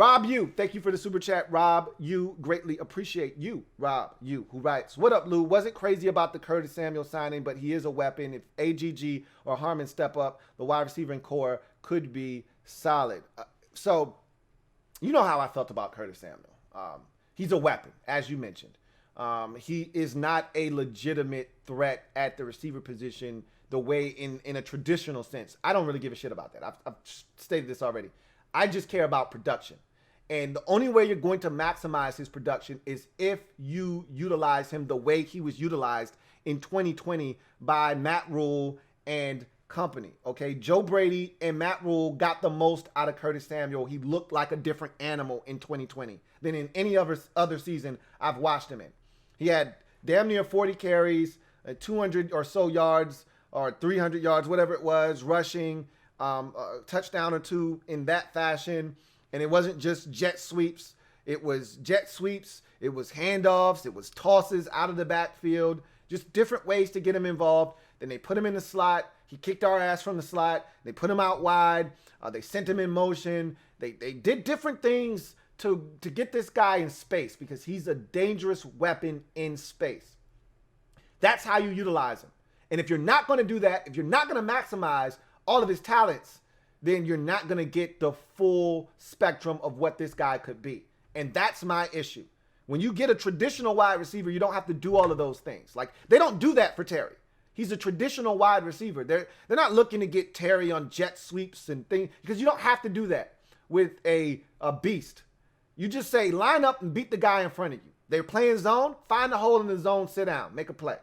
Rob you, thank you for the super chat. Rob you, greatly appreciate you. Rob you, who writes, what up, Lou? Wasn't crazy about the Curtis Samuel signing, but he is a weapon. If AGG or Harmon step up, the wide receiver and core could be solid. So, you know how I felt about Curtis Samuel. He's a weapon, as you mentioned. He is not a legitimate threat at the receiver position the way in a traditional sense. I don't really give a shit about that. I've stated this already. I just care about production. And the only way you're going to maximize his production is if you utilize him the way he was utilized in 2020 by Matt Rule and company. Okay, Joe Brady and Matt Rule got the most out of Curtis Samuel. He looked like a different animal in 2020 than in any other season I've watched him in. He had damn near 40 carries, 200 or so yards, or 300 yards, whatever it was, rushing, a touchdown or two in that fashion. And it wasn't just jet sweeps. It was jet sweeps. It was handoffs. It was tosses out of the backfield. Just different ways to get him involved. Then they put him in the slot. He kicked our ass from the slot. They put him out wide. They sent him in motion. They did different things to get this guy in space because he's a dangerous weapon in space. That's how you utilize him. And if you're not going to do that, if you're not going to maximize all of his talents, then you're not going to get the full spectrum of what this guy could be. And that's my issue. When you get a traditional wide receiver, you don't have to do all of those things. Like, they don't do that for Terry. He's a traditional wide receiver. They're not looking to get Terry on jet sweeps and things because you don't have to do that with a beast. You just say, line up and beat the guy in front of you. They're playing zone, find a hole in the zone, sit down, make a play.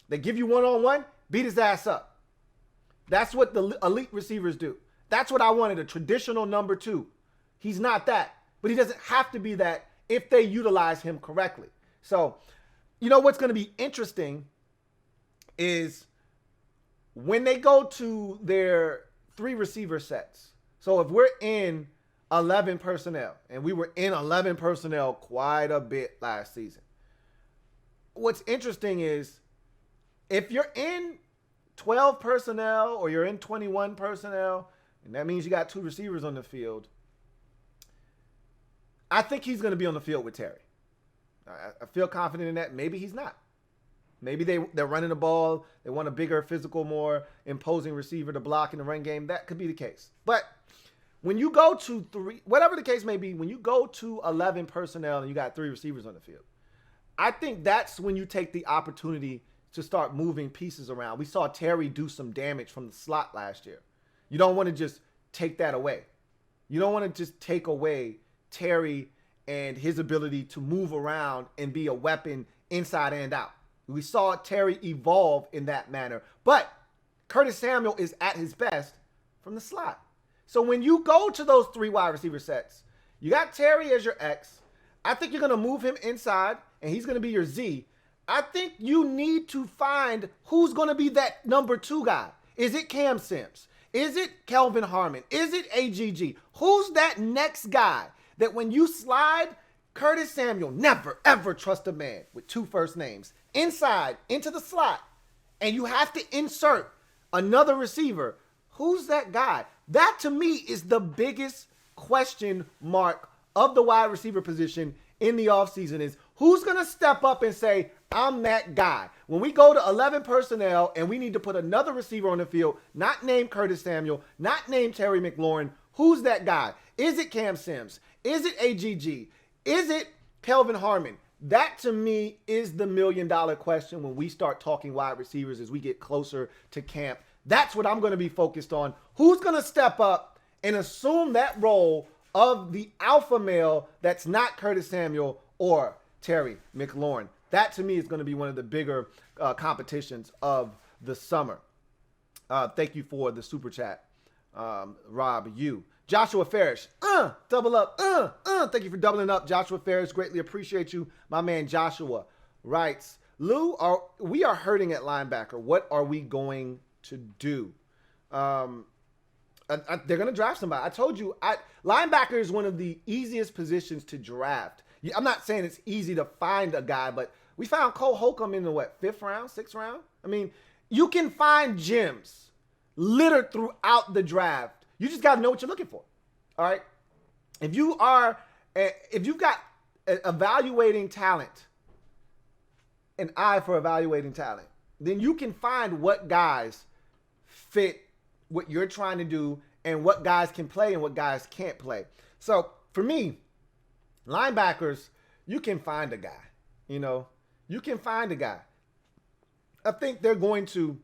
They give you one-on-one, beat his ass up. That's what the elite receivers do. That's what I wanted, a traditional number two. He's not that, but he doesn't have to be that if they utilize him correctly. So, you know what's going to be interesting is when they go to their 3 receiver sets. So if we're in 11 personnel, and we were in 11 personnel quite a bit last season. What's interesting is if you're in 12 personnel or you're in 21 personnel, and that means you got 2 receivers on the field, I think he's going to be on the field with Terry. I feel confident in that. Maybe he's not. Maybe they're running the ball. They want a bigger, physical, more imposing receiver to block in the run game. That could be the case. But when you go to 3, whatever the case may be, when you go to 11 personnel and you got 3 receivers on the field, I think that's when you take the opportunity to start moving pieces around. We saw Terry do some damage from the slot last year. You don't want to just take that away. You don't want to just take away Terry and his ability to move around and be a weapon inside and out. We saw Terry evolve in that manner. But Curtis Samuel is at his best from the slot. So when you go to those 3 wide receiver sets, you got Terry as your X. I think you're going to move him inside, and he's going to be your Z. I think you need to find who's going to be that number 2 guy. Is it Cam Sims? Is it Kelvin Harmon? Is it AGG? Who's that next guy that when you slide Curtis Samuel, never, ever trust a man with 2 first names, inside, into the slot, and you have to insert another receiver? Who's that guy? That, to me, is the biggest question mark of the wide receiver position in the offseason is who's going to step up and say, I'm that guy. When we go to 11 personnel and we need to put another receiver on the field, not named Curtis Samuel, not named Terry McLaurin, who's that guy? Is it Cam Sims? Is it AGG? Is it Kelvin Harmon? That, to me, is the $1 million question when we start talking wide receivers as we get closer to camp. That's what I'm going to be focused on. Who's going to step up and assume that role of the alpha male that's not Curtis Samuel or Terry McLaurin? That, to me, is going to be one of the bigger competitions of the summer. Thank you for the super chat, Rob. You. Joshua Ferris, double up, thank you for doubling up, Joshua Ferris. Greatly appreciate you. My man Joshua writes, Lou, we are hurting at linebacker. What are we going to do? They're going to draft somebody. I told you, linebacker is one of the easiest positions to draft. I'm not saying it's easy to find a guy, but we found Cole Holcomb in the 5th round, 6th round? I mean, you can find gems littered throughout the draft. You just got to know what you're looking for. All right. If you are And if you've got evaluating talent, an eye for evaluating talent, then you can find what guys fit what you're trying to do and what guys can play and what guys can't play. So for me, linebackers, you can find a guy. You can find a guy. I think they're going to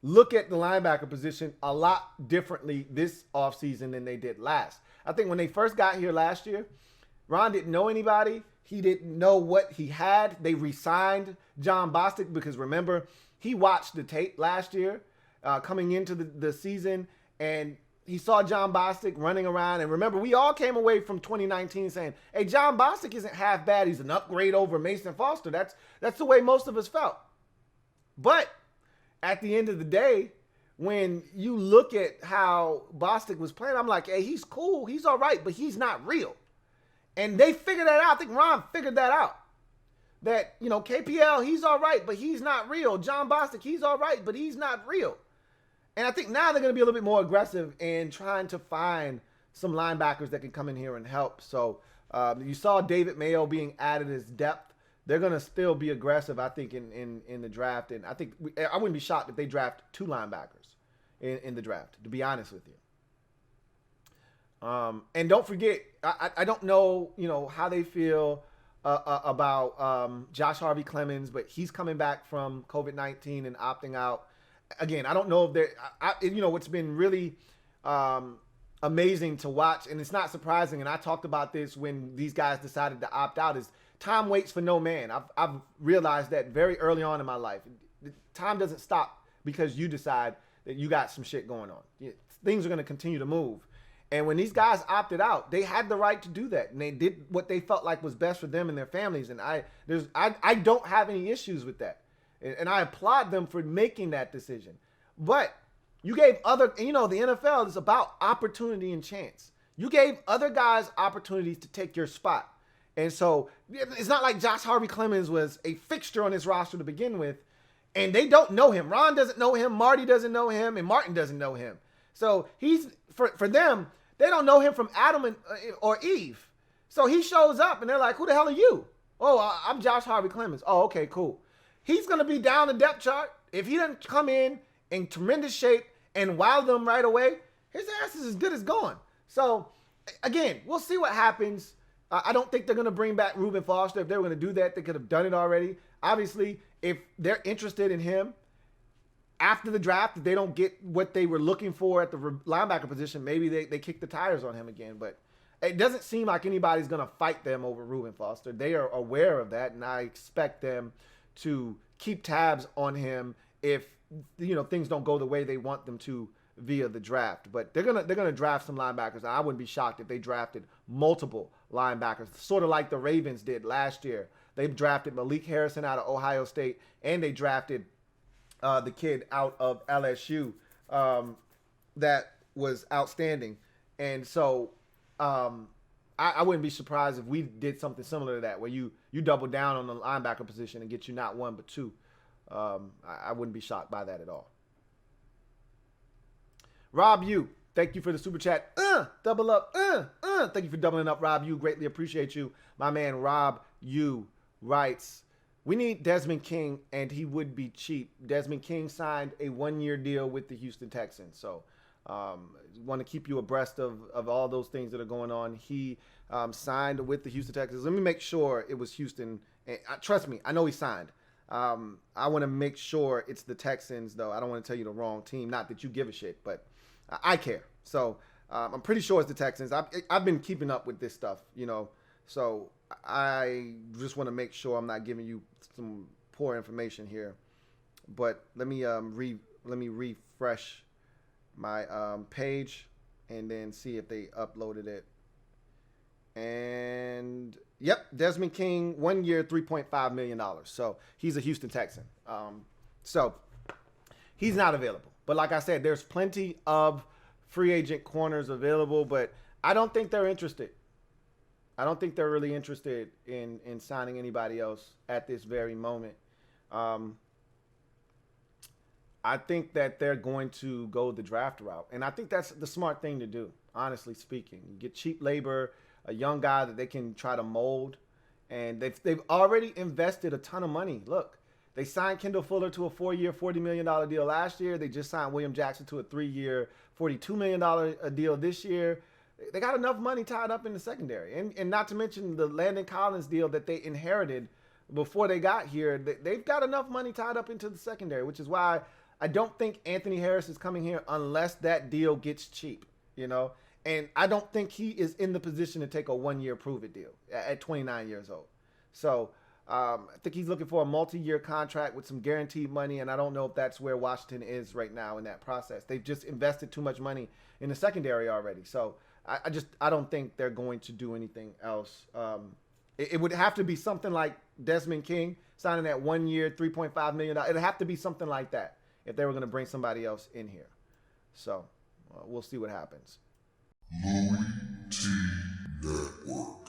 look at the linebacker position a lot differently this offseason than they did last. I think when they first got here last year, Ron didn't know anybody. He didn't know what he had. They re-signed John Bostic because, remember, he watched the tape last year coming into the season, and he saw John Bostic running around. And remember, we all came away from 2019 saying, hey, John Bostic isn't half bad. He's an upgrade over Mason Foster. That's the way most of us felt. But at the end of the day, when you look at how Bostic was playing, I'm like, hey, he's cool. He's all right, but he's not real. And they figured that out. I think Ron figured that out. That, KPL, he's all right, but he's not real. John Bostic, he's all right, but he's not real. And I think now they're going to be a little bit more aggressive in trying to find some linebackers that can come in here and help. So you saw David Mayo being added as depth. They're going to still be aggressive, I think, in the draft. And I think I wouldn't be shocked if they draft 2 linebackers in the draft, to be honest with you. And don't forget, I don't know, how they feel about Josh Harvey Clemens, but he's coming back from COVID-19 and opting out. Again, I don't know if they're, what's been really amazing to watch, and it's not surprising, and I talked about this when these guys decided to opt out, is time waits for no man. I've realized that very early on in my life. Time doesn't stop because you decide that you got some shit going on. Things are going to continue to move. And when these guys opted out, they had the right to do that. And they did what they felt like was best for them and their families. And I don't have any issues with that. And I applaud them for making that decision. But you gave the NFL is about opportunity and chance. You gave other guys opportunities to take your spot. And so it's not like Josh Harvey Clemens was a fixture on this roster to begin with. And they don't know him. Ron doesn't know him. Marty doesn't know him. And Martin doesn't know him. So he's, for them, they don't know him from Adam or Eve. So he shows up and they're like, who the hell are you? Oh, I'm Josh Harvey Clemens. Oh, okay, cool. He's going to be down the depth chart. If he doesn't come in tremendous shape and wow them right away, his ass is as good as gone. So, again, we'll see what happens. I don't think they're going to bring back Reuben Foster. If they were going to do that, they could have done it already. Obviously, if they're interested in him, after the draft, if they don't get what they were looking for at the linebacker position, maybe they kick the tires on him again. But it doesn't seem like anybody's going to fight them over Reuben Foster. They are aware of that, and I expect them to keep tabs on him if things don't go the way they want them to via the draft. But they're gonna draft some linebackers. And I wouldn't be shocked if they drafted multiple linebackers, sort of like the Ravens did last year. They drafted Malik Harrison out of Ohio State, and they drafted the kid out of LSU that was outstanding. And so I wouldn't be surprised if we did something similar to that, where you double down on the linebacker position and get you not 1 but 2. I wouldn't be shocked by that at all. Rob U, thank you for the super chat. Double up. Thank you for doubling up, Rob U. Greatly appreciate you. My man Rob U writes, we need Desmond King, and he would be cheap. Desmond King signed a 1-year deal with the Houston Texans. So want to keep you abreast of all those things that are going on. He signed with the Houston Texans. Let me make sure it was Houston. And, trust me, I know he signed. I want to make sure it's the Texans, though. I don't want to tell you the wrong team. Not that you give a shit, but I care. So I'm pretty sure it's the Texans. I've been keeping up with this stuff, So I just want to make sure I'm not giving you some poor information here. But let me refresh my page and then see if they uploaded it. And yep, Desmond King, 1 year, $3.5 million. So he's a Houston Texan. So he's not available. But like I said, there's plenty of free agent corners available, but I don't think they're interested. I don't think they're really interested in signing anybody else at this very moment. I think that they're going to go the draft route. And I think that's the smart thing to do, honestly speaking. You get cheap labor. a young guy that they can try to mold. And they've already invested a ton of money. Look, they signed Kendall Fuller to a 4-year, $40 million deal last year. They just signed William Jackson to a 3-year, $42 million deal this year. They got enough money tied up in the secondary. And not to mention the Landon Collins deal that they inherited before they got here. They've got enough money tied up into the secondary, which is why I don't think Anthony Harris is coming here unless that deal gets cheap, you know? And I don't think he is in the position to take a 1-year prove-it deal at 29 years old. So I think he's looking for a multi-year contract with some guaranteed money, and I don't know if that's where Washington is right now in that process. They've just invested too much money in the secondary already. So I don't think they're going to do anything else. It would have to be something like Desmond King signing that 1-year, $3.5 million. It'd have to be something like that if they were going to bring somebody else in here. So we'll see what happens. Louie T Network.